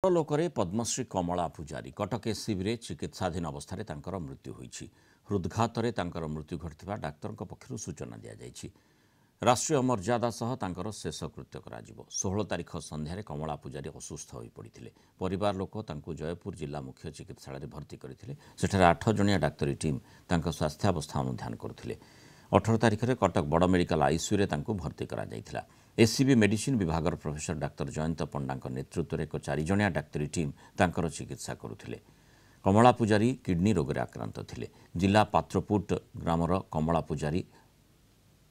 लोकरे पद्मश्री कमला पूजारी कटक एससीबी चिकित्साधीन अवस्था मृत्यु होईछि। हृदघात मृत्यु घटिथिबा डाक्तर पक्षरु सूचना दिया जायछि। राष्ट्रीय मर्यादा सह तांकर शेषकृत्य कराजिबो। 16 तारिख संध्यारे कमला पूजारी असुस्थ होई पड़िथिले। परिवार लोक तांको जयपुर जिला मुख्य चिकित्सालय भर्ती करथिले। सेठारे 8 जणिया डाक्तरी टीम तांको स्वास्थ्यावस्था अनुध्यान करुथिले। 18 तारिख में कटक बड़ मेडिकल आईसीयू तांको भर्ती करा जायथिला। एससीबी मेडिसिन विभाग प्रोफेसर डाक्तर जयंत पंडा नेतृत्व में एक 4 जणिया डाक्तरी टीम तांकर चिकित्सा करुथिले। कमला पूजारी किडनी रोग रे आक्रांत थिले। जिला पात्रपुट ग्रामर कमला पूजारी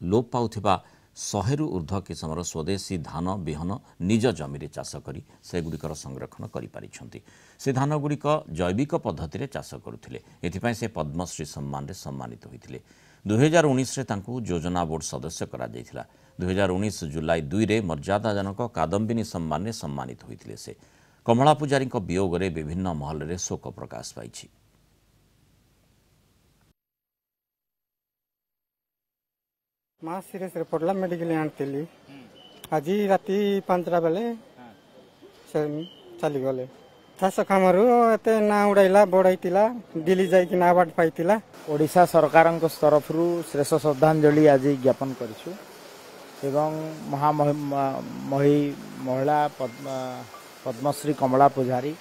लोप पाउथिबा 100 रु ऊर्ध्व किसमर स्वदेशी धान बिहन निज जमी रे चाष करी सेगुड़िकर संरक्षण करि पारिछंती। से धान गुड़िक जैविक पद्धति रे चाष करुथिले। एथिपाई से पद्मश्री सम्मान रे सम्मानित होइथिले। 2019 रे तांकु योजना बोर्ड सदस्य करा जायथिला। 2019 जुलाई 2 रे मर्यादाजनक कादम्बिनी सम्मान रे सम्मानित होइथिले। से कमला पूजारी वियोग रे विभिन्न महल रे शोक प्रकाश पाइछि। माँ सीरियस रे पड़ला मेडिकल आनी आज राति 5टा बेले चली गले। चाष काम एते ना उड़ाइला बढ़ाइला दिल्ली जाइक अवार्ड पाइला। ओडिशा सरकार तरफ श्रेष्ठ श्रद्धांजलि आज ज्ञापन करिछु एवं महिला पद्मश्री कमला पूजारी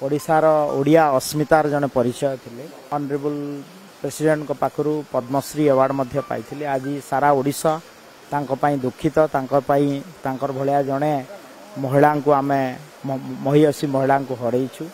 ओडिशार ओडिया अस्मितार जने परिचय थिले। ऑनरेबल प्रेसिडेंट को पाखरु पद्मश्री अवार्ड मध्य पाइथिले। आज सारा ओडिशा तांको पई दुखित तांकर भलिया जने महिला को आमे महियसी महिला को हरैछु।